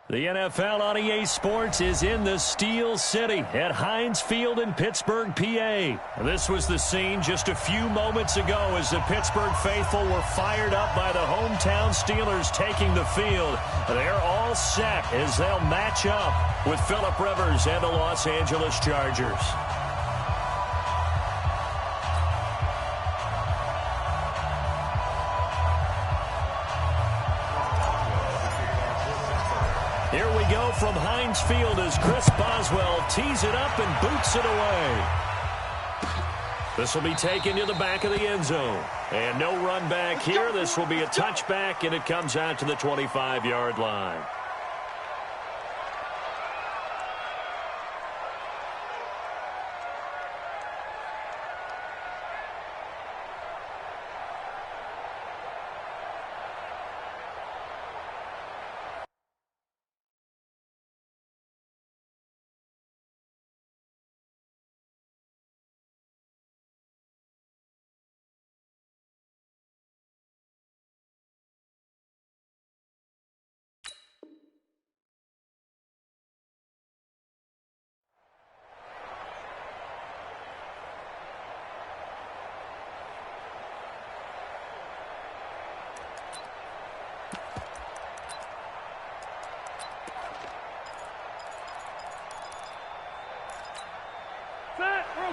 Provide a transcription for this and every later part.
The NFL on EA Sports is in the Steel City at Heinz Field in Pittsburgh, PA. This was the scene just a few moments ago as the Pittsburgh faithful were fired up by the hometown Steelers taking the field. They're all set as they'll match up with Phillip Rivers and the Los Angeles Chargers. Here we go from Heinz Field as Chris Boswell tees it up and boots it away. This will be taken to the back of the end zone. And no run back here. This will be a touchback, and it comes out to the 25-yard line.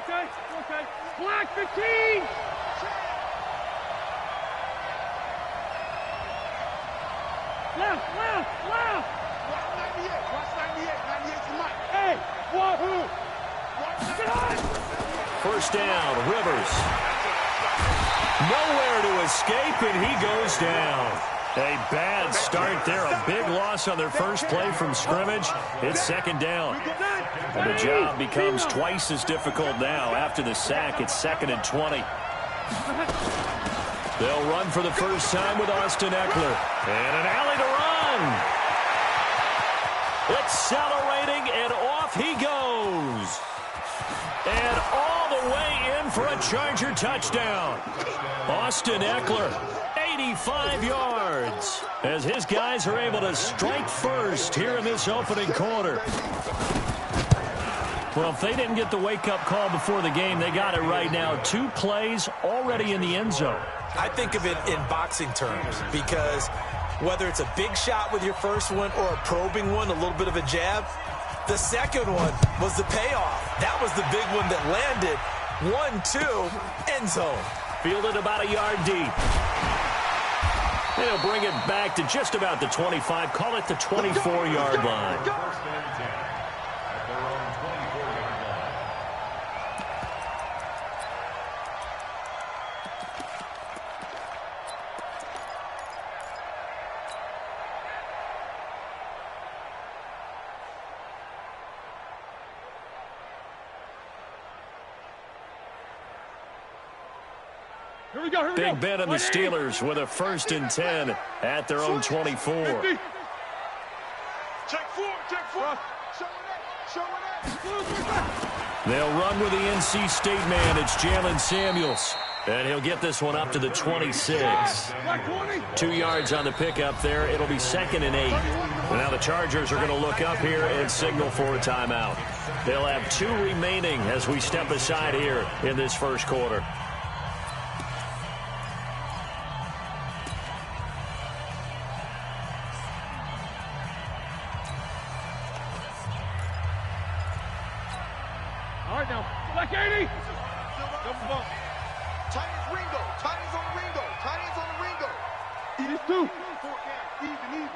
Okay. Black 15! Left! Watch 98 to Mike. Hey, wahoo! Get on! First down, Rivers. Nowhere to escape, and he goes down. A bad start there. A big loss on their first play from scrimmage. It's second down. And the job becomes twice as difficult now. After the sack, it's 2nd and 20. They'll run for the first time with Austin Ekeler. And an alley to run. Accelerating, and off he goes. And all the way in for a Charger touchdown. Austin Ekeler, 85 yards, as his guys are able to strike first here in this opening quarter. Well, if they didn't get the wake-up call before the game, they got it right now. 2 plays already in the end zone. I think of it in boxing terms, because whether it's a big shot with your first one or a probing one, a little bit of a jab, the second one was the payoff. That was the big one that landed. 1-2, end zone. Fielded about a yard deep. They'll bring it back to just about the 25. Call it the 24-yard line. Big Ben and the Steelers with a 1st and 10 at their own 24. Check four. Show it. They'll run with the NC State man. It's Jalen Samuels. And he'll get this one up to the 26. 2 yards on the pickup there. It'll be 2nd and 8. And now the Chargers are going to look up here and signal for a timeout. They'll have 2 remaining as we step aside here in this first quarter. Black 80! Double bump. Tight ends on the Ringo. It is 2. Even.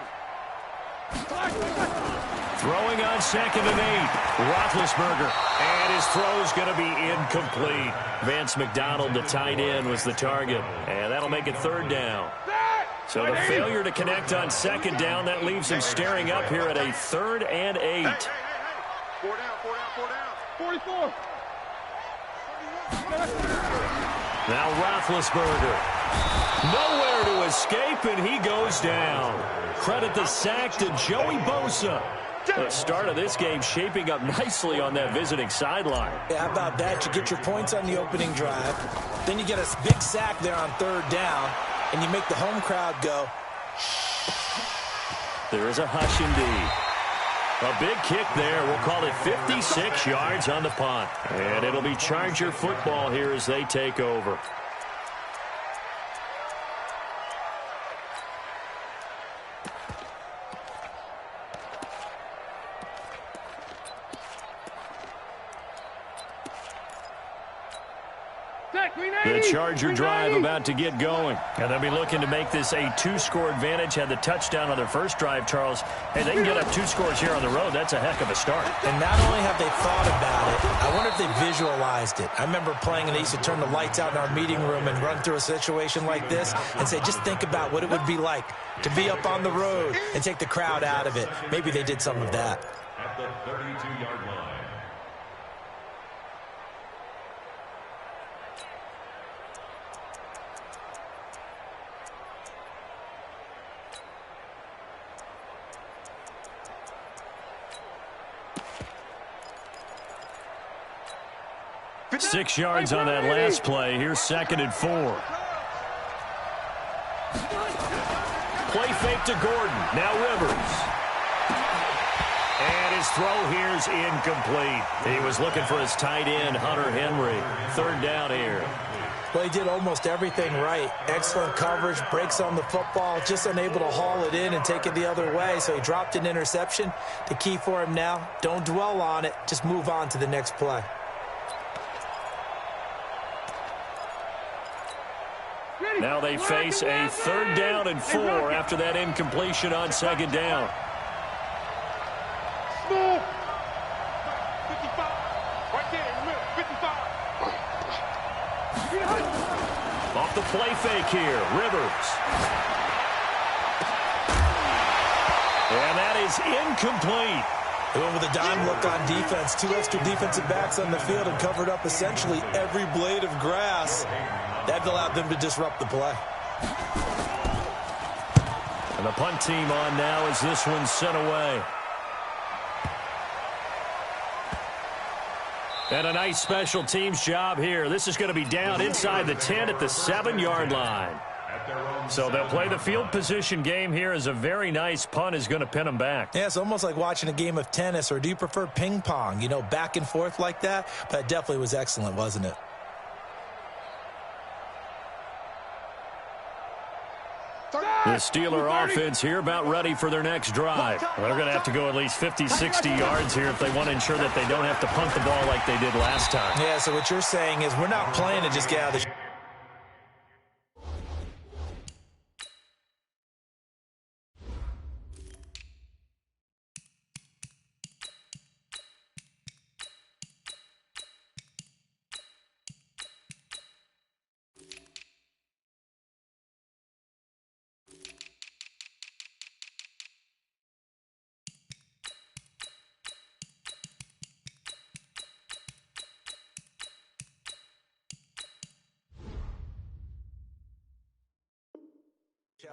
Throwing on 2nd and 8. Roethlisberger. And his throw's going to be incomplete. Vance McDonald, the tight end, was the target. And that'll make it 3rd down. So the failure to connect on 2nd down, that leaves him staring up here at a 3rd and 8. Hey. 4 down. 44. Now Roethlisberger. Nowhere to escape, and he goes down. Credit the sack to Joey Bosa. The start of this game shaping up nicely on that visiting sideline. Yeah, how about that? You get your points on the opening drive. Then you get a big sack there on 3rd down, and you make the home crowd go. There is a hush indeed. A big kick there. We'll call it 56 yards on the punt. And it'll be Charger football here as they take over. The Charger drive about to get going. And they'll be looking to make this a two-score advantage. Had the touchdown on their first drive, Charles. Hey, they can get up 2 scores here on the road. That's a heck of a start. And not only have they thought about it, I wonder if they visualized it. I remember playing and they used to turn the lights out in our meeting room and run through a situation like this and say, just think about what it would be like to be up on the road and take the crowd out of it. Maybe they did some of that. At the 32-yard line. Six yards on that last play. Here's 2nd and 4. Play fake to Gordon. Now Rivers. And his throw here's incomplete. He was looking for his tight end, Hunter Henry. 3rd down here. Well, he did almost everything right. Excellent coverage, breaks on the football, just unable to haul it in and take it the other way. So he dropped an interception. The key for him now, don't dwell on it. Just move on to the next play. Now they face a 3rd down and 4 after that incompletion on 2nd down. Small. 55. Right there in the middle. 55. Off the play fake here, Rivers. And that is incomplete. They went with a dime look on defense. 2 extra defensive backs on the field and covered up essentially every blade of grass. That allowed them to disrupt the play. And the punt team on now as this one's sent away. And a nice special teams job here. This is going to be down inside the 10 at the 7-yard line. So they'll play the field position game here as a very nice punt is going to pin them back. Yeah, it's almost like watching a game of tennis, or do you prefer ping pong? You know, back and forth like that? But it definitely was excellent, wasn't it? The Steeler offense here about ready for their next drive. They're going to have to go at least 50, 60 yards here if they want to ensure that they don't have to punt the ball like they did last time. Yeah, so what you're saying is we're not playing to just get out of the...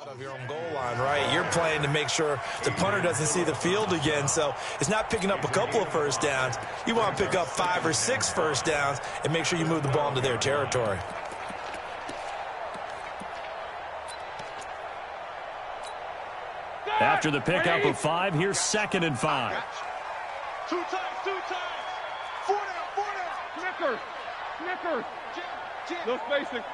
out of your own goal line, right? You're playing to make sure the punter doesn't see the field again, so it's not picking up a couple of first downs. You want to pick up 5 or 6 first downs and make sure you move the ball into their territory. After the pickup of 5, here's 2nd and 5. 2 times, 2 times. 4 down, 4 down. Snickers. Jam. No spacing.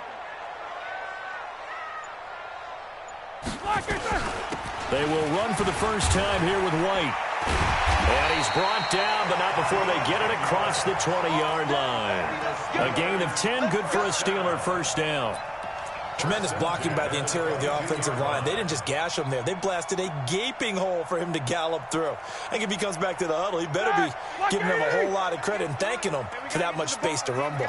They will run for the first time here with White. And he's brought down, but not before they get it across the 20-yard line. A gain of 10, good for a Steeler first down. Tremendous blocking by the interior of the offensive line. They didn't just gash him there. They blasted a gaping hole for him to gallop through. I think if he comes back to the huddle, he better be giving them a whole lot of credit and thanking them for that much space to rumble.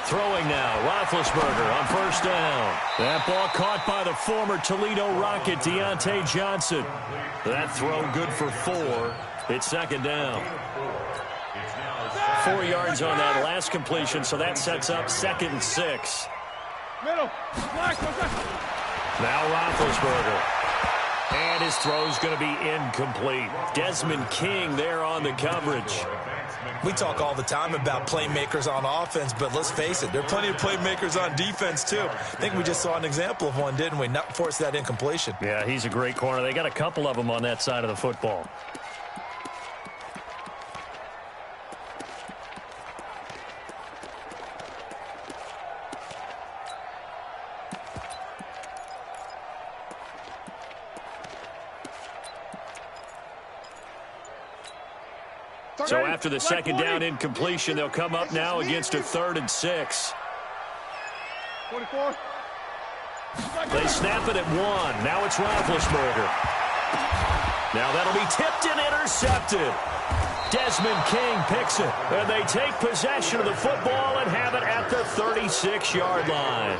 Throwing now, Roethlisberger on first down. That ball caught by the former Toledo Rocket, Deontay Johnson. That throw good for 4. It's 2nd down. 4 yards on that last completion, so that sets up 2nd and 6. Middle. Now Roethlisberger. And his throw's going to be incomplete. Desmond King there on the coverage. We talk all the time about playmakers on offense, but let's face it, there are plenty of playmakers on defense too. I think we just saw an example of one, didn't we? Not force that incompletion. Yeah, he's a great corner. They got a couple of them on that side of the football. So after the second down incompletion, they'll come up now against a 3rd and 6. 24. They snap it at 1. Now it's Roethlisberger. Now that'll be tipped and intercepted. Desmond King picks it. And they take possession of the football and have it at the 36-yard line.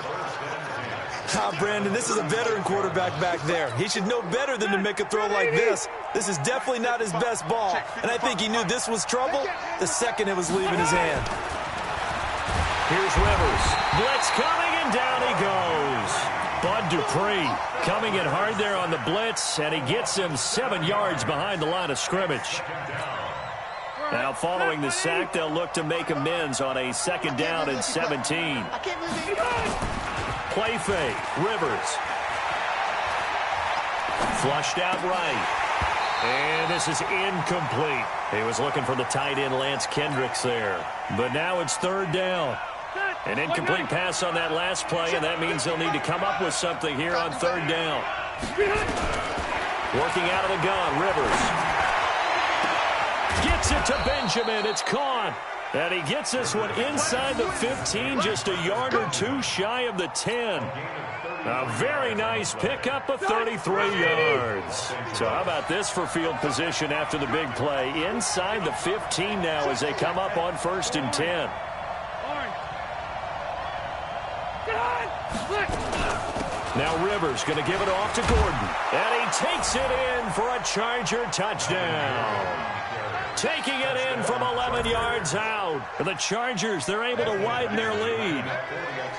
Brandon, this is a veteran quarterback back there. He should know better than to make a throw like this. This is definitely not his best ball, and I think he knew this was trouble the second it was leaving his hand. Here's Rivers. Blitz coming, and down he goes. Bud Dupree coming in hard there on the blitz, and he gets him 7 yards behind the line of scrimmage. Now, following the sack, they'll look to make amends on a 2nd down and 17. Play fake. Rivers. Flushed out right. And this is incomplete. He was looking for the tight end Lance Kendricks there. But now it's 3rd down. An incomplete pass on that last play, and that means they'll need to come up with something here on 3rd down. Working out of the gun, Rivers. Gets it to Benjamin. It's caught. And he gets this one inside the 15, just a yard or 2 shy of the 10. A very nice pickup of 33 yards. So how about this for field position after the big play? Inside the 15 now as they come up on 1st and 10. Now Rivers going to give it off to Gordon. And he takes it in for a Charger touchdown. Taking it in from 11 yards out. And the Chargers, they're able to widen their lead.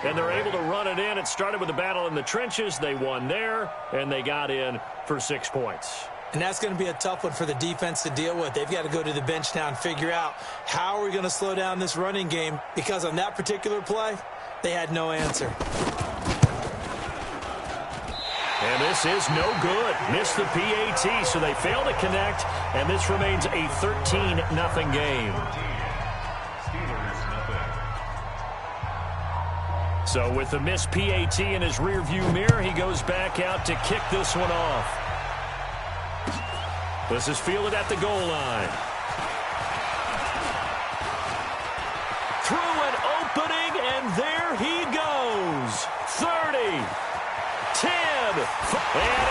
And they're able to run it in. It started with a battle in the trenches. They won there, and they got in for 6 points. And that's going to be a tough one for the defense to deal with. They've got to go to the bench now and figure out how are we going to slow down this running game, because on that particular play, they had no answer. And this is no good. Missed the PAT, so they fail to connect, and this remains a 13-0 game. So with the missed PAT in his rearview mirror, he goes back out to kick this one off. This is fielded at the goal line. Through an opening, and there he goes. 30. 10, and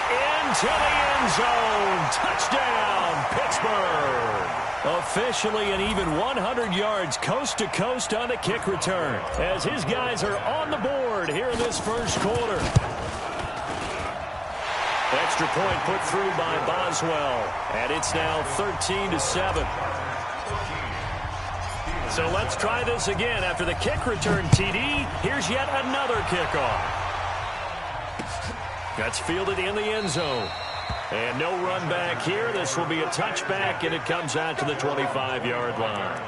into the end zone. Touchdown, Pittsburgh. Officially an even 100 yards coast to coast on the kick return as his guys are on the board here in this 1st quarter. Extra point put through by Boswell, and it's now 13-7. So let's try this again. After the kick return TD, here's yet another kickoff. That's fielded in the end zone. And no run back here. This will be a touchback, and it comes out to the 25-yard line.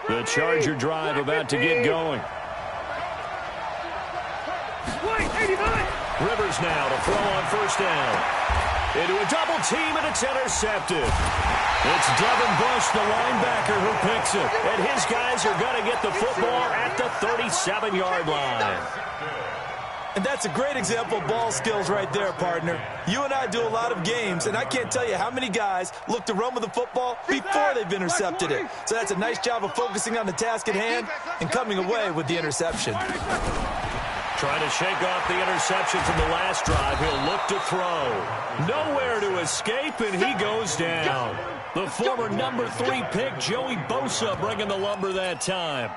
The Charger drive about to get going. Rivers now to throw on 1st down. Into a double team, and it's intercepted. It's Devin Bush, the linebacker, who picks it. And his guys are going to get the football at the 37-yard line. And that's a great example of ball skills right there, partner. You and I do a lot of games, and I can't tell you how many guys look to run with the football before they've intercepted it. So that's a nice job of focusing on the task at hand and coming away with the interception. Trying to shake off the interception from the last drive. He'll look to throw. Nowhere to escape, and he goes down. The former number 3 pick, Joey Bosa, bringing the lumber that time.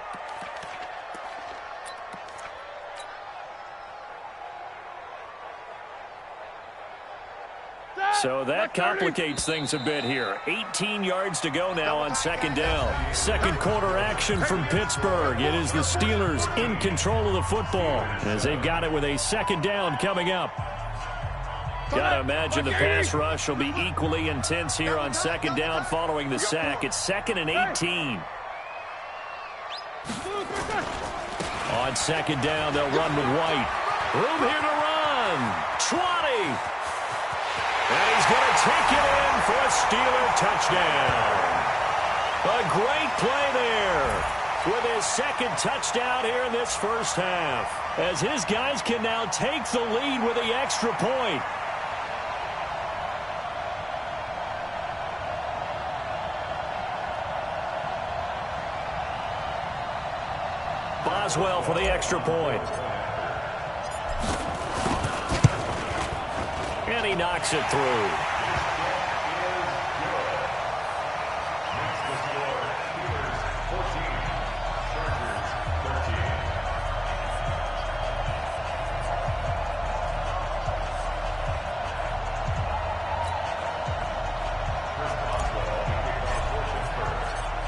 So that complicates things a bit here. 18 yards to go now on second down. Second quarter action from Pittsburgh. It is the Steelers in control of the football as they've got it with a second down coming up. Got to imagine the pass rush will be equally intense here on second down following the sack. It's 2nd and 18. On second down, they'll run with White. Room here to run. 20. And he's going to take it in for a Steeler touchdown. A great play there with his second touchdown here in this first half, as his guys can now take the lead with the extra point. Boswell for the extra point. And he knocks it through.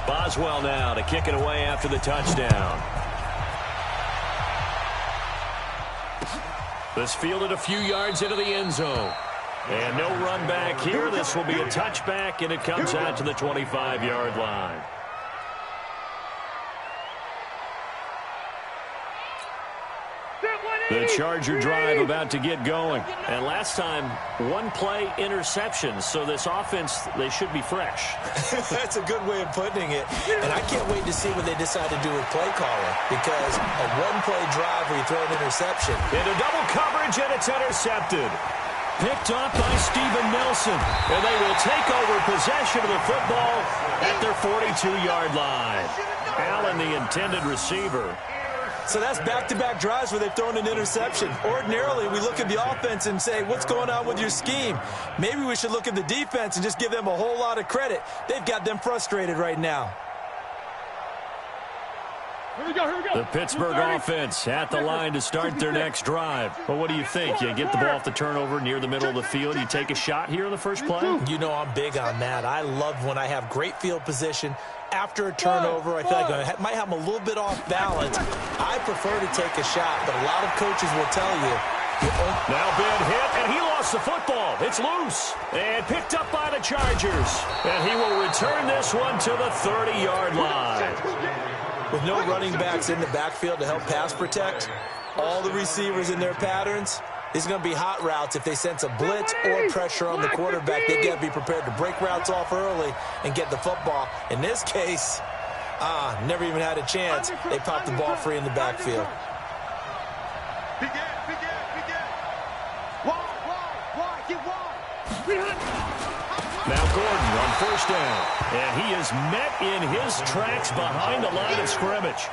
Boswell now to kick it away after the touchdown. This fielded a few yards into the end zone. And no run back here. This will be a touchback, and it comes out to the 25-yard line. The Charger drive about to get going. And last time, one play interception. So this offense, they should be fresh. That's a good way of putting it. And I can't wait to see what they decide to do with play calling. Because a one-play drive where you throw an interception. Into double coverage, and it's intercepted. Picked off by Steven Nelson. And they will take over possession of the football at their 42-yard line. Allen, the intended receiver. So that's back-to-back drives where they've thrown an interception. Ordinarily, we look at the offense and say, what's going on with your scheme? Maybe we should look at the defense and just give them a whole lot of credit. They've got them frustrated right now. Here we go. The Pittsburgh offense at the line to start their next drive. Well, what do you think? You get the ball off the turnover near the middle of the field. You take a shot here in the first play? You know I'm big on that. I love when I have great field position. After a turnover, I feel like I might have them a little bit off balance. I prefer to take a shot, but a lot of coaches will tell you. Now Ben hit, and he lost the football. It's loose and picked up by the Chargers. And he will return this one to the 30-yard line. With no running backs in the backfield to help pass protect, all the receivers in their patterns, these are going to be hot routes. If they sense a blitz or pressure on the quarterback, they got to be prepared to break routes off early and get the football. In this case, never even had a chance. They popped the ball free in the backfield. Now Gordon on first down. And he is met in his tracks behind the line of scrimmage.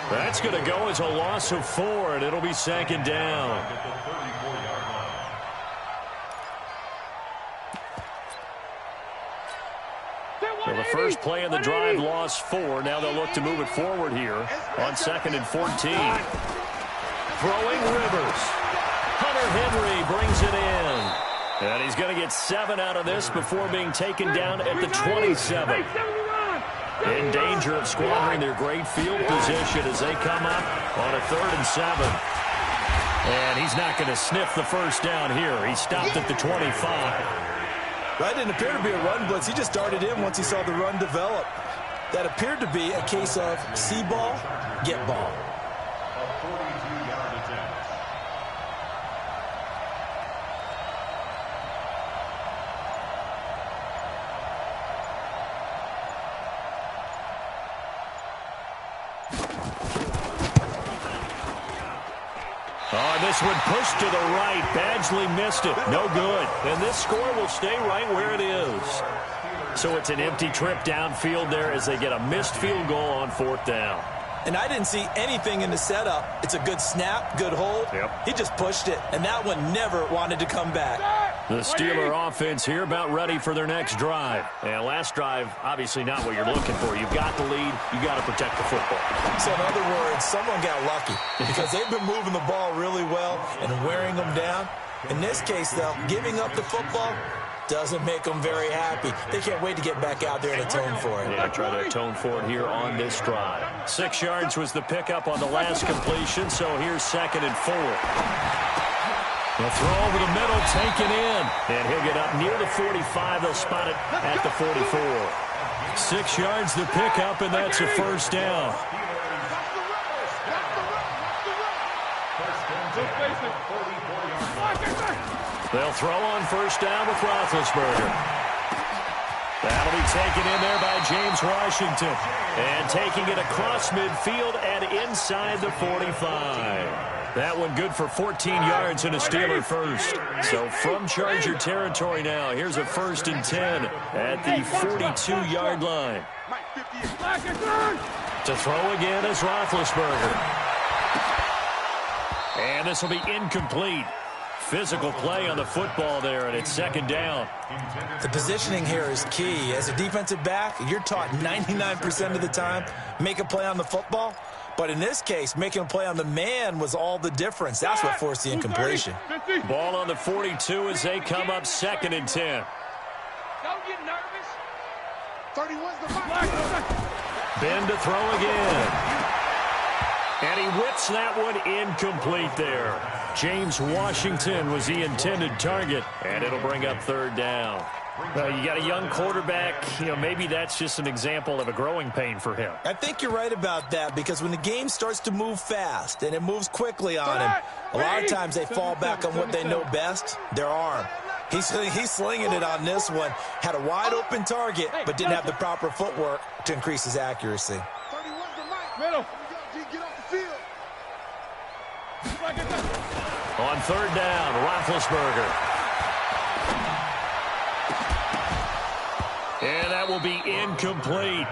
That's going to go as a loss of 4, and it'll be second down. So the first play of the drive lost 4. Now they'll look to move it forward here on 2nd and 14. Throwing Rivers. Hunter Henry brings it in. And he's going to get 7 out of this before being taken down at the 27. In danger of squandering their great field position as they come up on a 3rd and 7. And he's not going to sniff the first down here. He stopped at the 25. That didn't appear to be a run blitz. He just darted in once he saw the run develop. That appeared to be a case of see ball, get ball. This one pushed to the right. Badgley missed it. No good. And this score will stay right where it is. So it's an empty trip downfield there as they get a missed field goal on 4th down. And I didn't see anything in the setup. It's a good snap, good hold. Yep. He just pushed it, and that one never wanted to come back. The Steeler offense here about ready for their next drive. And last drive, obviously not what you're looking for. You've got the lead. You've got to protect the football. So in other words, someone got lucky because they've been moving the ball really well and wearing them down. In this case, though, giving up the football, doesn't make them very happy. They can't wait to get back out there and atone for it. Yeah, try to atone for it here on this drive. 6 yards was the pickup on the last completion, so here's 2nd and 4. The throw over the middle, taken in. And he'll get up near the 45. They'll spot it at the 44. 6 yards the pickup, and that's a first down. They'll throw on first down with Roethlisberger. That'll be taken in there by James Washington. And taking it across midfield and inside the 45. That one good for 14 yards and a Steeler first. So from Charger territory now, here's a 1st and 10 at the 42-yard line. To throw again is Roethlisberger. And this will be incomplete. Physical play on the football there, and it's 2nd down. The positioning here is key. As a defensive back, you're taught 99% of the time, make a play on the football. But in this case, making a play on the man was all the difference. That's what forced the incompletion. Ball on the 42 as they come up 2nd and 10. Don't get nervous. 31's the mark. Ben to throw again. And he whips that one incomplete there. James Washington was the intended target, and it'll bring up 3rd down. You got a young quarterback. Maybe that's just an example of a growing pain for him. I think you're right about that, because when the game starts to move fast and it moves quickly on him, a lot of times they fall back on what they know best, their arm. He's slinging it on this one. Had a wide-open target, but didn't have the proper footwork to increase his accuracy. 31's the mark. Middle. Get off the field. On 3rd down, Roethlisberger. And that will be incomplete.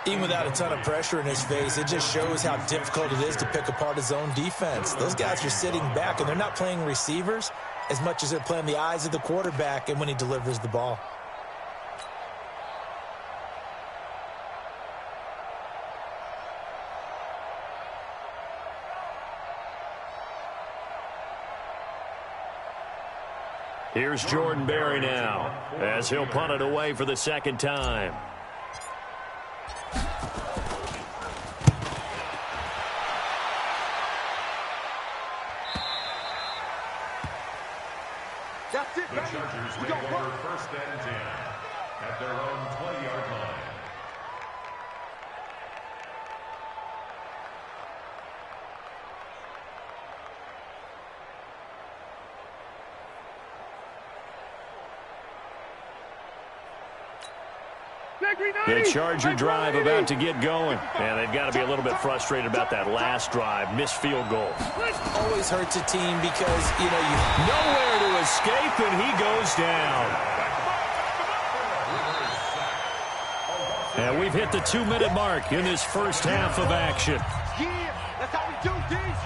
Even without a ton of pressure in his face, it just shows how difficult it is to pick apart his own defense. Those guys are sitting back, and they're not playing receivers as much as they're playing the eyes of the quarterback and when he delivers the ball. Here's Jordan Berry now as he'll punt it away for the 2nd time. That's it, The baby. Chargers We take got over work. 1st and 10 at their own 20-yard line. The Charger drive about to get going. And they've got to be a little bit frustrated about that last drive. Missed field goal. Always hurts a team because, you Nowhere to escape, and he goes down. And we've hit the 2-minute mark in this first half of action. Yeah, that's how we do things.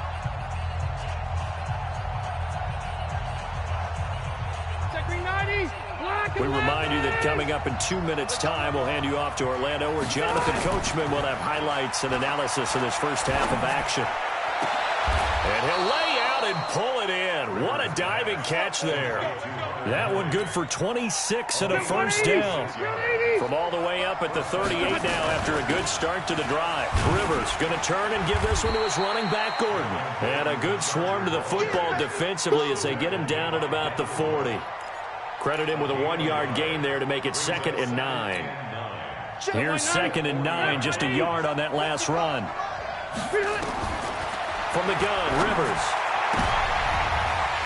Check green 90. We remind you that coming up in 2 minutes' time, we'll hand you off to Orlando, where Jonathan Coachman will have highlights and analysis of this first half of action. And he'll lay out and pull it in. What a diving catch there. That one good for 26 and a first down. From all the way up at the 38 now after a good start to the drive. Rivers going to turn and give this one to his running back, Gordon. And a good swarm to the football defensively as they get him down at about the 40. Credit him with a 1-yard gain there to make it 2nd and 9. Here's 2nd and 9, just a yard on that last run. From the gun, Rivers.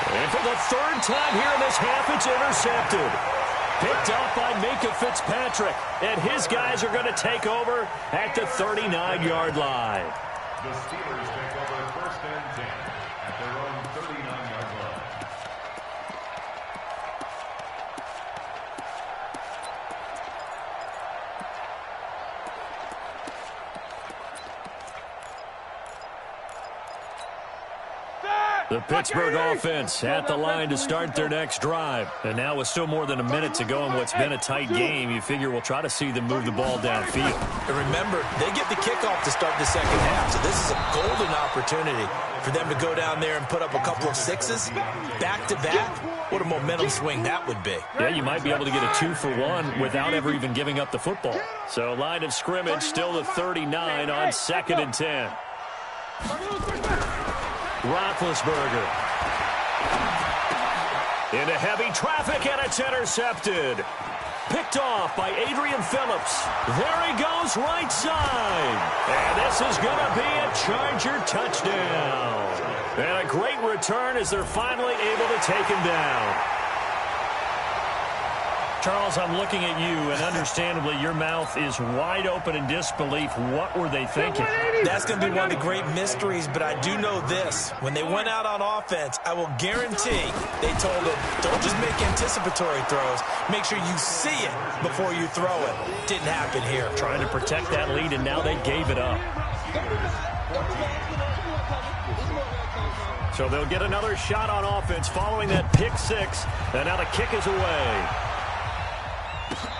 And for the 3rd time here in this half, it's intercepted. Picked up by Minkah Fitzpatrick. And his guys are going to take over at the 39-yard line. The Steelers take over 1st and 10 at their own 39-yard line. The Pittsburgh offense at the line to start their next drive. And now with still more than a minute to go in what's been a tight game, you figure we'll try to see them move the ball downfield. And remember, they get the kickoff to start the second half, so this is a golden opportunity for them to go down there and put up a couple of sixes back-to-back. What a momentum swing that would be. Yeah, you might be able to get a 2-for-1 without ever even giving up the football. So line of scrimmage still the 39 on 2nd and 10. Roethlisberger into heavy traffic, and it's intercepted. Picked off by Adrian Phillips. There he goes, right side. And this is going to be a Charger touchdown. And a great return as they're finally able to take him down. Charles, I'm looking at you, and understandably, your mouth is wide open in disbelief. What were they thinking? That's going to be one of the great mysteries, but I do know this. When they went out on offense, I will guarantee they told them, don't just make anticipatory throws. Make sure you see it before you throw it. Didn't happen here. Trying to protect that lead, and now they gave it up. So they'll get another shot on offense following that pick six, and now the kick is away.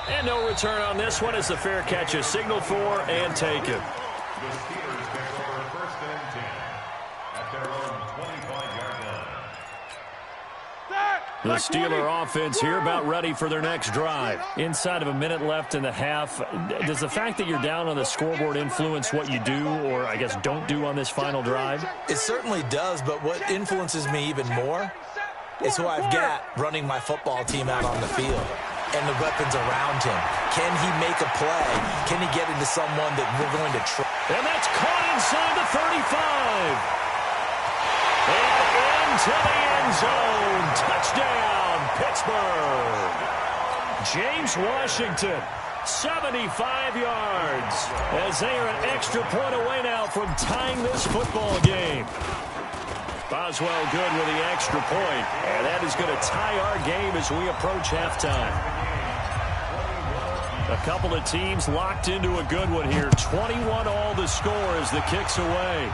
And no return on this one as the fair catch is signaled for and taken. The Steelers take over 1st and 10 at their own 25-yard line. The Steeler offense here about ready for their next drive. Inside of a minute left in the half, does the fact that you're down on the scoreboard influence what you do, or I guess don't do on this final drive? It certainly does, but what influences me even more is who I've got running my football team out on the field and the weapons around him. Can he make a play? Can he get into someone that we're going to try? And that's caught inside the 35. And into the end zone. Touchdown, Pittsburgh. James Washington, 75 yards, as they are an extra point away now from tying this football game. Boswell good with the extra point, and that is going to tie our game as we approach halftime. A couple of teams locked into a good one here. 21 all the score as the kick's away.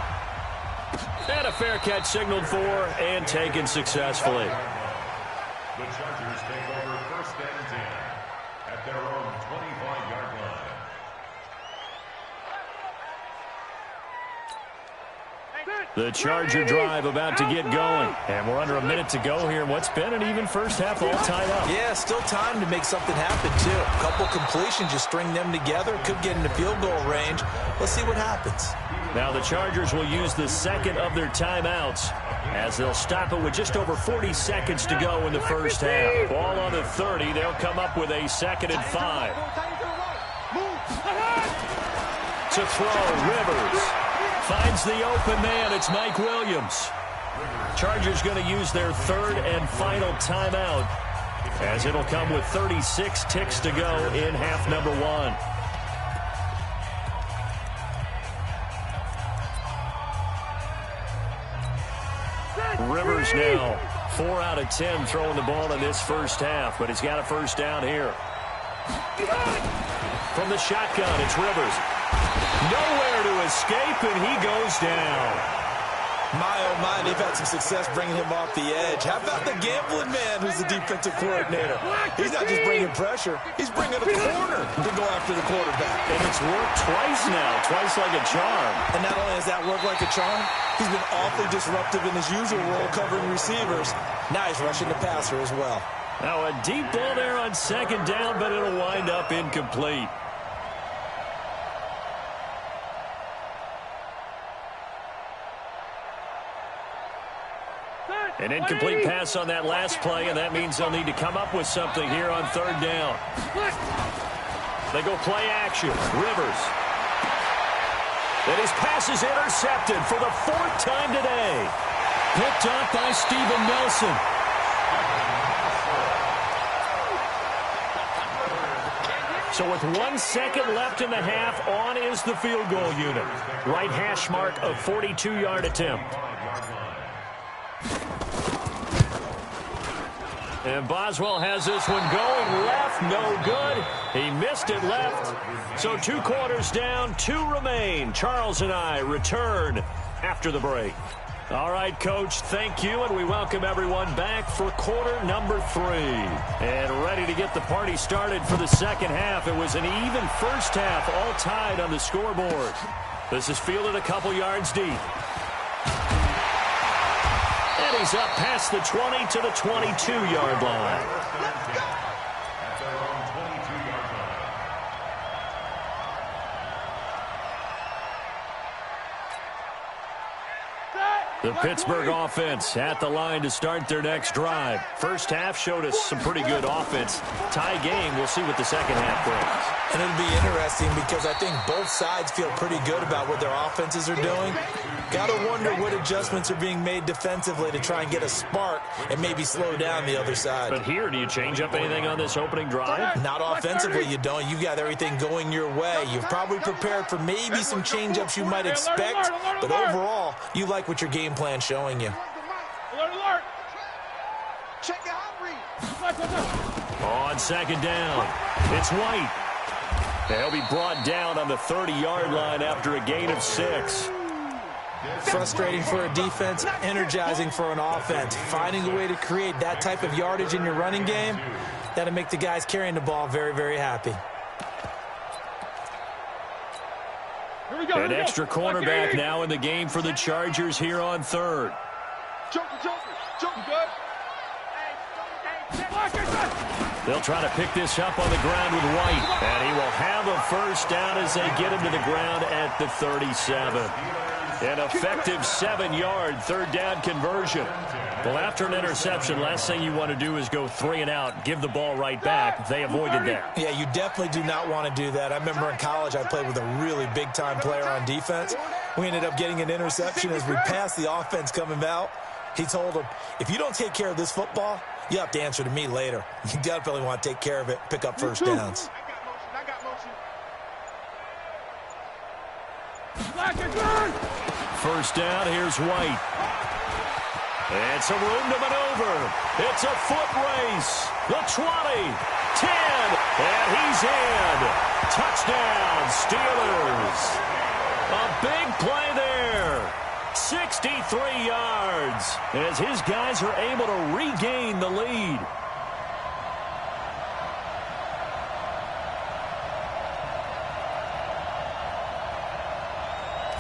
And a fair catch signaled for and taken successfully. The Chargers take over 1st and 10 at their own 25-yard line. The Charger drive about to get going. And we're under a minute to go here. What's been an even first half all tied up. Yeah, still time to make something happen, too. A couple completions, you string them together. Could get into field goal range. Let's see what happens. Now the Chargers will use the second of their timeouts as they'll stop it with just over 40 seconds to go in the first half. Ball on the 30. They'll come up with a 2nd and 5. To throw, Rivers. Finds the open man. It's Mike Williams. Chargers going to use their 3rd and final timeout as it'll come with 36 ticks to go in half number 1. Rivers now 4 out of 10 throwing the ball in this first half, but he's got a first down here. From the shotgun, it's Rivers. Nowhere to escape, and he goes down. My, oh my, they've had some success bringing him off the edge. How about the gambling man who's the defensive coordinator? He's not just bringing pressure. He's bringing a corner to go after the quarterback. And it's worked twice now, twice like a charm. And not only has that worked like a charm, he's been awfully disruptive in his usual role covering receivers. Now he's rushing the passer as well. Now a deep ball there on 2nd down, but it'll wind up incomplete. An incomplete pass on that last play, and that means they'll need to come up with something here on 3rd down. They go play action. Rivers. And his pass is intercepted for the 4th time today. Picked up by Steven Nelson. So with 1 second left in the half, on is the field goal unit. Right hash mark of 42-yard attempt. And Boswell has this one going left, no good. He missed it left. So 2 quarters down, 2 remain. Charles and I return after the break. All right, Coach, thank you, and we welcome everyone back for quarter number 3. And ready to get the party started for the second half. It was an even first half, all tied on the scoreboard. This is fielded a couple yards deep. And he's up past the 20 to the 22-yard line. The Pittsburgh offense at the line to start their next drive. First half showed us some pretty good offense. Tie game, we'll see what the second half brings. And it'll be interesting because I think both sides feel pretty good about what their offenses are doing. Got to wonder what adjustments are being made defensively to try and get a spark and maybe slow down the other side. But here, do you change up anything on this opening drive? Not offensively, you don't. You've got everything going your way. You've probably prepared for maybe some change-ups you might expect, but overall, you like what your game plan showing you. Alert, alert. Check your hot read. On second down, it's White. They'll be brought down on the 30-yard line after a gain of 6. Frustrating for a defense, energizing for an offense. Finding a way to create that type of yardage in your running game, that'll make the guys carrying the ball very, very happy. An extra cornerback now in the game for the Chargers here on third. Joker, good. They'll try to pick this up on the ground with White. And he will have a first down as they get him to the ground at the 37. An effective 7-yard third down conversion. Well, after an interception, last thing you want to do is go 3 and out, give the ball right back. They avoided that. Yeah, you definitely do not want to do that. I remember in college I played with a really big-time player on defense. We ended up getting an interception as we passed the offense coming out. He told him, if you don't take care of this football, you have to answer to me later. You definitely want to take care of it, pick up first downs. I got motion. First down, here's White. And some room to maneuver. It's a foot race. The 20, 10, and he's in. Touchdown, Steelers. A big play there. 63 yards as his guys are able to regain the lead.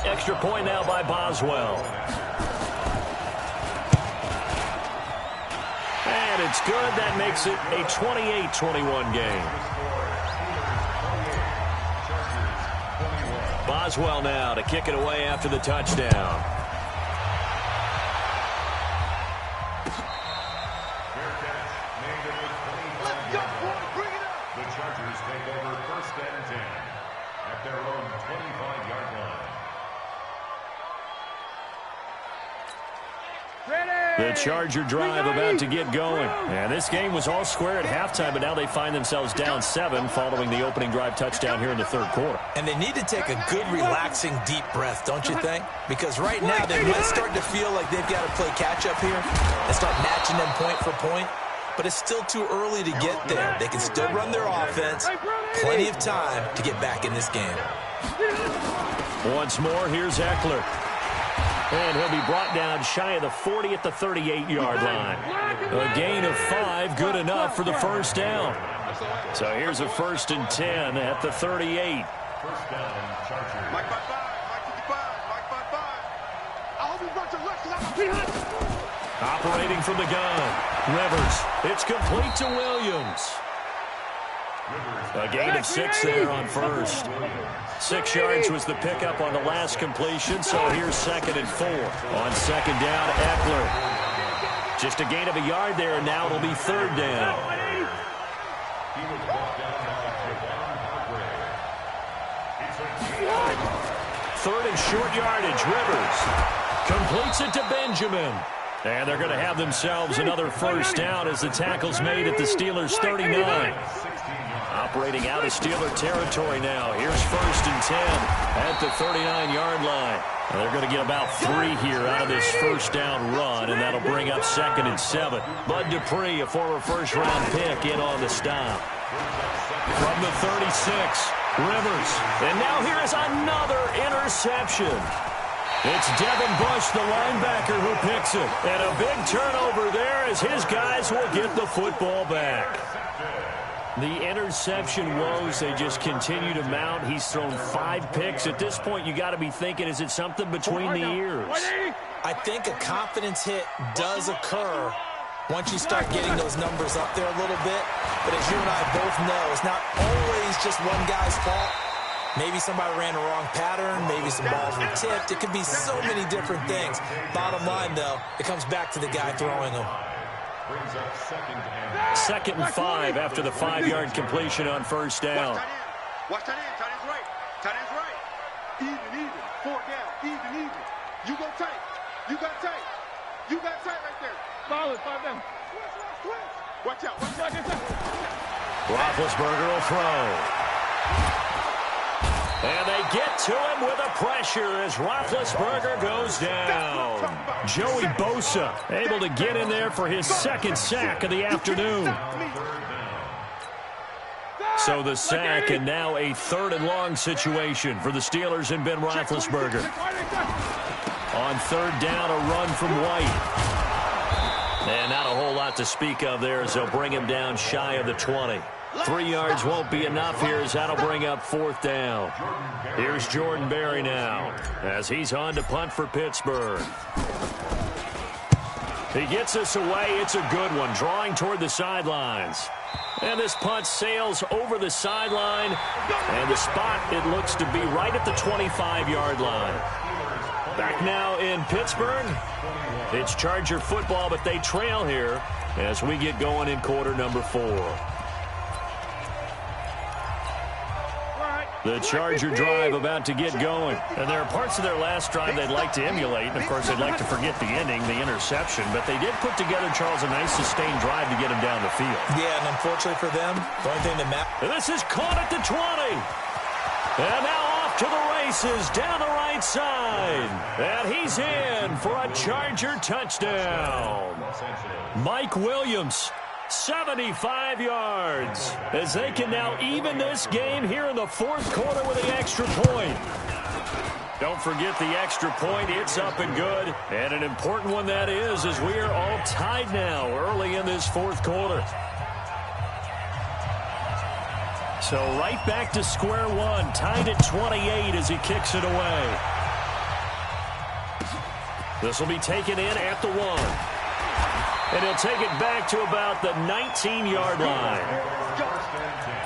Extra point now by Boswell. And it's good. That makes it a 28-21 game. Boswell now to kick it away after the touchdown. Let's go, boy. Bring it up. The Chargers take over first and 10 at their own 25-yard line. The Charger drive about to get going. And this game was all square at halftime, but now they find themselves down 7 following the opening drive touchdown here in the third quarter. And they need to take a good, relaxing, deep breath, don't you think? Because right now they might start to feel like they've got to play catch-up here and start matching them point for point. But it's still too early to get there. They can still run their offense. Plenty of time to get back in this game. Once more, here's Eckler. And he'll be brought down shy of the 40 at the 38-yard line. A gain of 5, good enough for the first down. So here's a 1st and 10 at the 38. First down, Chargers. Mike 5-5. Mike 55. Mike 5-5. I hope he runs your left because I'm Operating from the gun. Rivers. It's complete to Williams. A gain of 6 there on first. 6 yards was the pickup on the last completion, so here's 2nd and 4. On second down, Eckler. Just a gain of a yard there, and now it'll be 3rd down. He was brought down by Javon Hargrave. 3rd and short yardage, Rivers. Completes it to Benjamin. And they're going to have themselves another first down as the tackle's made at the Steelers' 39. Operating out of Steeler territory now. Here's 1st and 10 at the 39-yard line. Now they're going to get about 3 here out of this first down run, and that'll bring up 2nd and 7. Bud Dupree, a former first-round pick, in on the stop. From the 36, Rivers. And now here is another interception. It's Devin Bush, the linebacker, who picks it. And a big turnover there as his guys will get the football back. The interception woes, they just continue to mount. He's thrown 5 picks. At this point, you got to be thinking, is it something between the ears? I think a confidence hit does occur once you start getting those numbers up there a little bit. But as you and I both know, it's not always just one guy's fault. Maybe somebody ran a wrong pattern. Maybe some balls were tipped. It could be so many different things. Bottom line, though, it comes back to the guy throwing them. Second and 5 after the 5-yard completion on first down. Watch that in. Tight end's right. Tight end's right. Even. 4 down. Even. You go tight. You got tight. You got tight right there. Solid. 5 down. Switch. Watch out. Roethlisberger will throw. And they get to him with a pressure as Roethlisberger goes down. Joey Bosa able to get in there for his second sack of the afternoon. So the sack, and now a 3rd and long situation for the Steelers and Ben Roethlisberger. On 3rd down, a run from White. And not a whole lot to speak of there as they'll bring him down shy of the 20. 3 yards won't be enough here as that'll bring up 4th down. Here's Jordan Berry now as he's on to punt for Pittsburgh. He gets us away. It's a good one, drawing toward the sidelines. And this punt sails over the sideline. And the spot, it looks to be right at the 25-yard line. Back now in Pittsburgh. It's Charger football, but they trail here as we get going in quarter number 4. The Charger drive about to get going. And there are parts of their last drive they'd like to emulate. And, of course, they'd like to forget the ending, the interception. But they did put together, Charles, a nice sustained drive to get him down the field. Yeah, and unfortunately for them, the only thing that matters. And this is caught at the 20. And now off to the races down the right side. And he's in for a Charger touchdown. Mike Williams. 75 yards as they can now even this game here in the 4th quarter with the extra point. Don't forget the extra point. It's up and good. And an important one that is, as we are all tied now early in this 4th quarter. So right back to square one, tied at 28 as he kicks it away. This will be taken in at the 1. And he'll take it back to about the 19-yard line.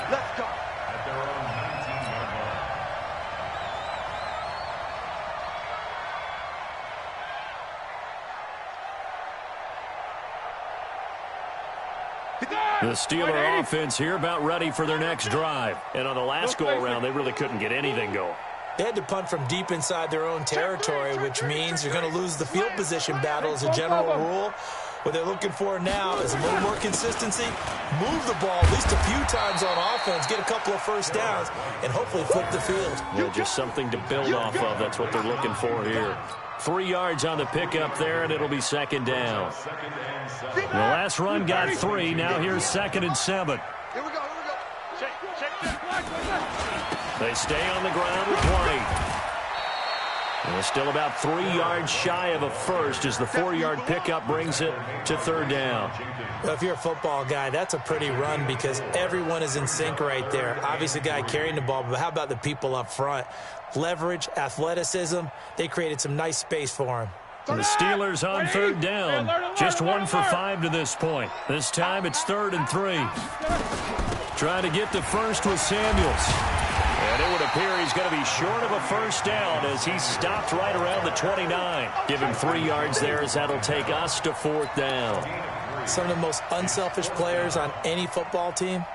Let's go. At their own 19-yard line. The Steeler offense here about ready for their next drive. And on the last go-around, they really couldn't get anything going. They had to punt from deep inside their own territory, which means you're going to lose the field position battle as a general rule. What they're looking for now is a little more consistency, move the ball at least a few times on offense, get a couple of first downs, and hopefully flip the field. Yeah, just something to build off of. That's what they're looking for here. 3 yards on the pickup there, and it'll be 2nd down. The last run got 3. Now here's 2nd and 7. Here we go. They stay on the ground with White. And they're still about 3 yards shy of a first as the 4-yard pickup brings it to 3rd down. Well, if you're a football guy, that's a pretty run because everyone is in sync right there. Obviously, the guy carrying the ball, but how about the people up front? Leverage, athleticism, they created some nice space for him. And the Steelers on 3rd down. Just 1 for 5 to this point. This time it's 3rd and 3. Trying to get the first with Samuels. And it would appear he's going to be short of a first down as he stopped right around the 29. Give him 3 yards there as that'll take us to 4th down. Some of the most unselfish players on any football team,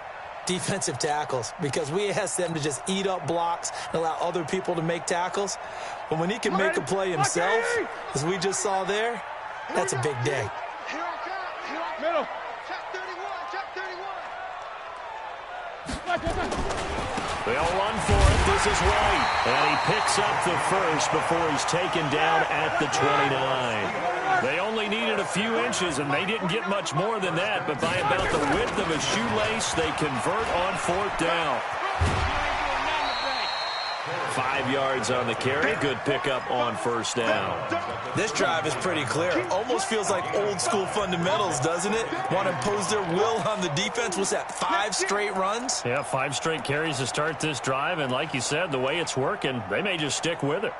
defensive tackles, because we ask them to just eat up blocks and allow other people to make tackles. But when he can make a play himself, as we just saw there, that's a big day. Middle. They'll run for it. This is White. And he picks up the first before he's taken down at the 29. They only needed a few inches, and they didn't get much more than that. But by about the width of a shoelace, they convert on 4th down. 5 yards on the carry. Good pickup on first down. This drive is pretty clear. Almost feels like old school fundamentals, doesn't it? Want to impose their will on the defense. What's that, 5 straight runs? Yeah, 5 straight carries to start this drive. And like you said, the way it's working, they may just stick with it.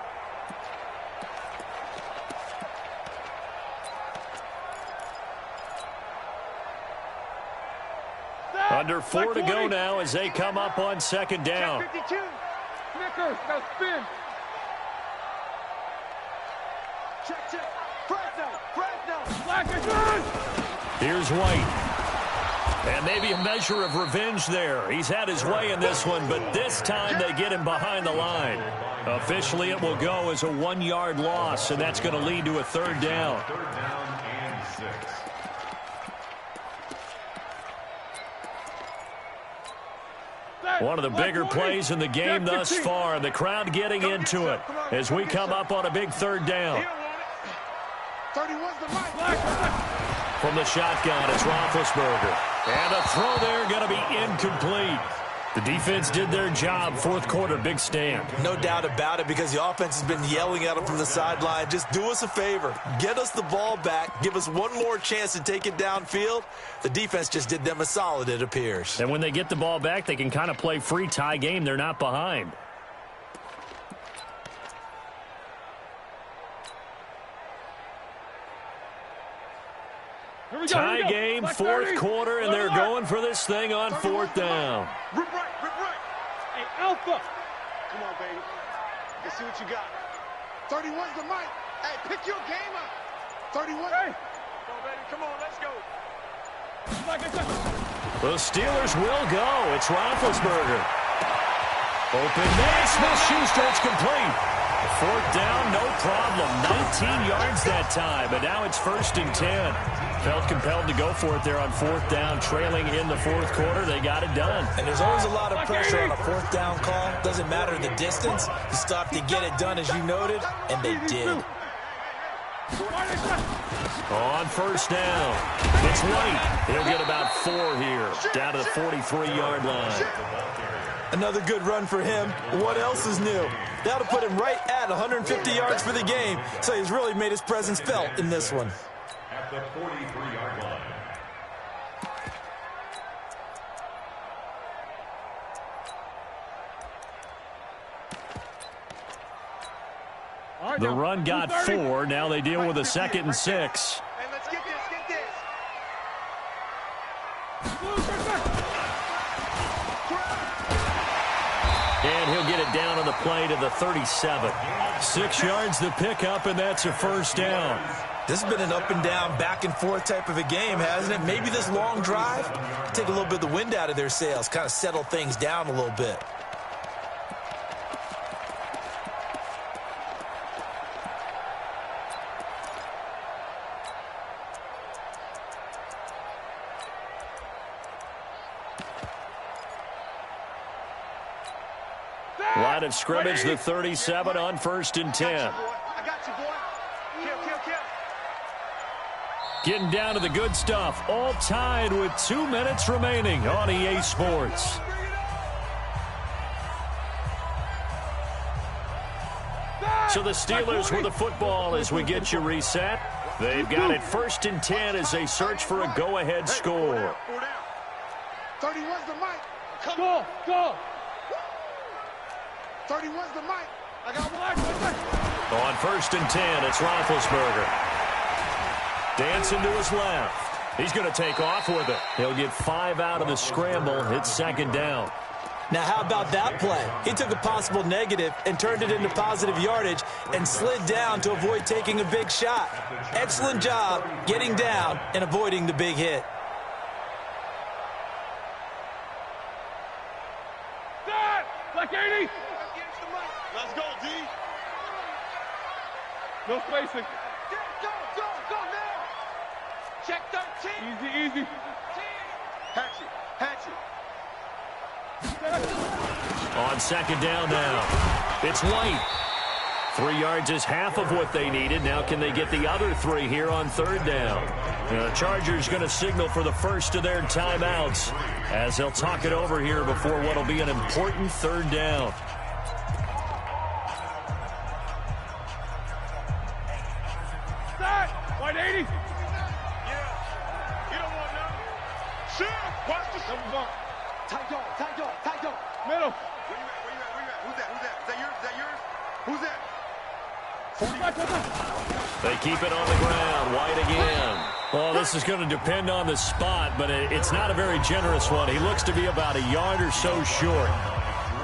Under 4 to go now as they come up on second down. 52. Snickers, now spin. Check, check. Fresno. Black is good. Here's White. And maybe a measure of revenge there. He's had his way in this one, but this time they get him behind the line. Officially, it will go as a 1-yard loss, and that's going to lead to a third down. Third down and 6. One of the bigger plays in the game thus far, and the crowd getting into it as we come up on a big third down. 31's the mic. From the shotgun, it's Roethlisberger. And a throw there going to be incomplete. The defense did their job. Fourth quarter, big stand. No doubt about it, because the offense has been yelling at them from the sideline. Just do us a favor. Get us the ball back. Give us one more chance to take it downfield. The defense just did them a solid, it appears. And when they get the ball back, they can kind of play free tie game. They're not behind. Tie game, fourth quarter, and they're going for this thing on fourth down. Rip right, rip right. Hey, Alpha. Come on, baby. Let's see what you got. 31's the mic. Hey, pick your game up. 31. Hey. Come on, baby. Come on, let's go. The Steelers will go. It's Roethlisberger. Open man, Smith-Schuster, it's complete. Fourth down, no problem. 19 yards that time, but now it's 1st and 10. Felt compelled to go for it there on fourth down, trailing in the fourth quarter. They got it done. And there's always a lot of pressure on a fourth down call. Doesn't matter the distance. You stop to get it done, as you noted, and they did. On first down, it's White. He'll get about 4 here, down to the 43-yard line. Another good run for him. What else is new? That'll put him right at 150 yards for the game, so he's really made his presence felt in this one. At the 43-yard line. The run got 4. Now they deal with a 2nd and 6. Hey, let's get this, get this. And he'll get it down on the play to the 37. 6 yards to pick up, and that's a first down. This has been an up and down, back and forth type of a game, hasn't it? Maybe this long drive, take a little bit of the wind out of their sails, kind of settle things down a little bit. Line of scrimmage, the 37 on 1st and 10. I got you, boy. Kill. Getting down to the good stuff. All tied with 2 minutes remaining on EA Sports. So the Steelers with the football as we get you reset. They've got it 1st and 10 as they search for a go-ahead score. 31's the mic. Go. 31's the mic. I got one. On 1st and 10, it's Roethlisberger. Dancing to his left. He's going to take off with it. He'll get 5 out of the scramble. It's 2nd down. Now, how about that play? He took a possible negative and turned it into positive yardage and slid down to avoid taking a big shot. Excellent job getting down and avoiding the big hit. Black 80. Let's go, D. No spacing. Go now. Check 13. Easy. Hatchet. On 2nd down now, it's White. 3 yards is half of what they needed. Now can they get the other 3 here on 3rd down? The Chargers going to signal for the first of their timeouts as they'll talk it over here before what will be an important 3rd down. 180. Yeah. You don't want none. Shit. Watch the double bump. Tight dog, tight dog, tight dog. Middle. Where you at? Where you at? Where you at? Who's that? Who's that? Is that yours? Is that yours? Who's that? They keep it on the ground. White again. Well, this is going to depend on the spot, but it's not a very generous one. He looks to be about a yard or so short.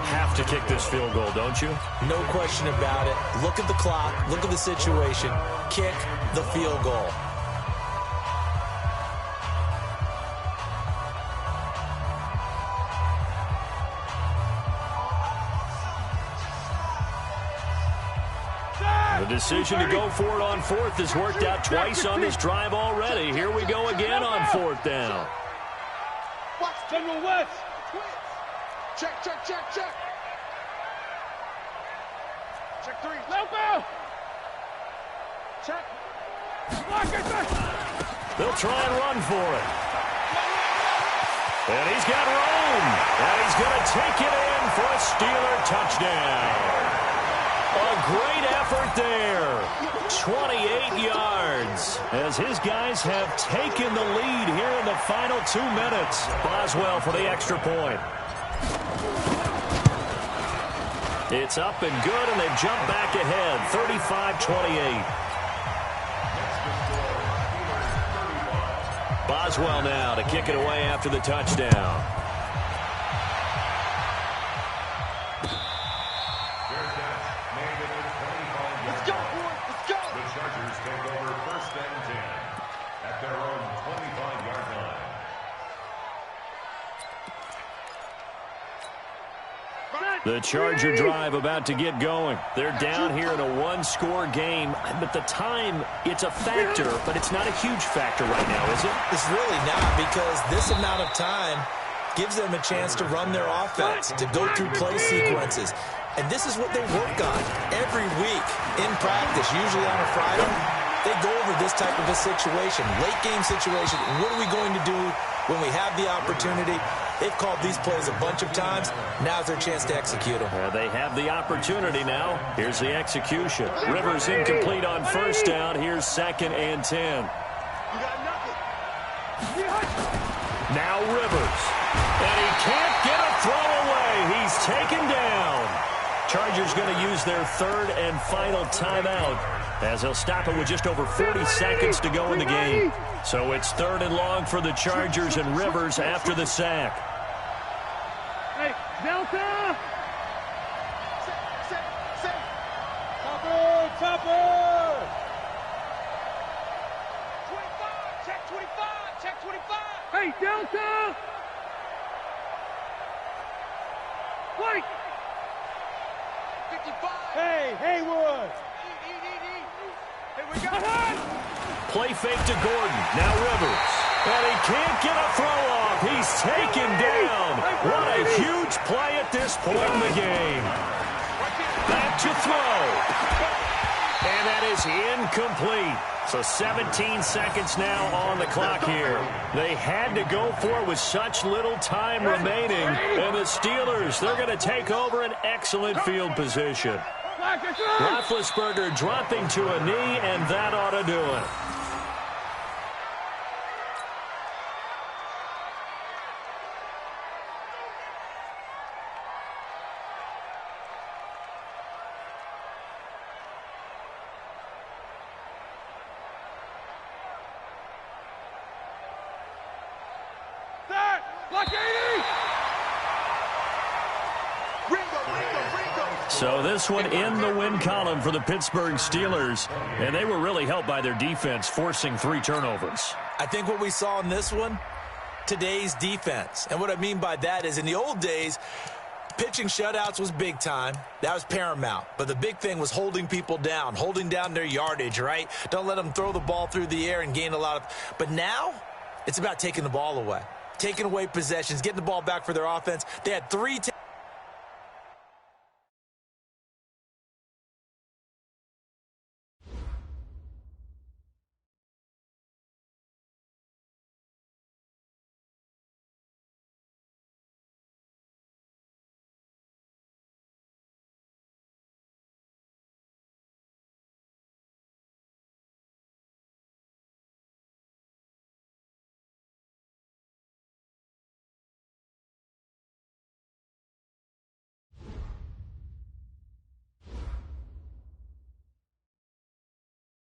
Have to kick this field goal, don't you? No question about it. Look at the clock. Look at the situation. Kick the field goal. The decision to go for it on fourth has worked out twice on this drive already. Here we go again on fourth down. General West. Check, check, check, check. Check three. Loco. Check. They'll try and run for it. And he's got room. And he's going to take it in for a Steeler touchdown. A great effort there. 28 yards as his guys have taken the lead here in the final 2 minutes. Boswell for the extra point. It's up and good, and they've jumped back ahead, 35-28. Boswell now to kick it away after the touchdown. The Charger drive about to get going. They're down here in a one-score game, but the time, it's a factor, but it's not a huge factor right now, is it? It's really not, because this amount of time gives them a chance to run their offense, to go through play sequences. And this is what they work on every week in practice, usually on a Friday. They go over this type of a situation, late-game situation. What are we going to do when we have the opportunity? They've called these plays a bunch of times. Now's their chance to execute them. They have the opportunity now. Here's the execution. Rivers incomplete on first down. Here's 2nd and 10. You got nothing. Now Rivers. And he can't get a throw away. He's taken down. Chargers going to use their 3rd and final timeout, as they'll stop it with just over 40 seconds to go in the game. So it's 3rd and long for the Chargers, and Rivers after the sack. Hey, Delta! Set. Topper! 25, check 25! Hey, Delta! White! 55! Hey, Haywood! Here we go! Play fake to Gordon. Now Rivers. And he can't get a throw off. He's taken down. What a huge play at this point in the game. Back to throw. And that is incomplete. So 17 seconds now on the clock here. They had to go for it with such little time remaining. And the Steelers, they're going to take over an excellent field position. Roethlisberger dropping to a knee, and that ought to do it. So this one in the win column for the Pittsburgh Steelers, and they were really helped by their defense forcing 3 turnovers. I think what we saw in this one, today's defense. And what I mean by that is in the old days, pitching shutouts was big time. That was paramount. But the big thing was holding people down, holding down their yardage, right? Don't let them throw the ball through the air and gain a lot of... But now, it's about taking the ball away. Taking away possessions, getting the ball back for their offense. They had 3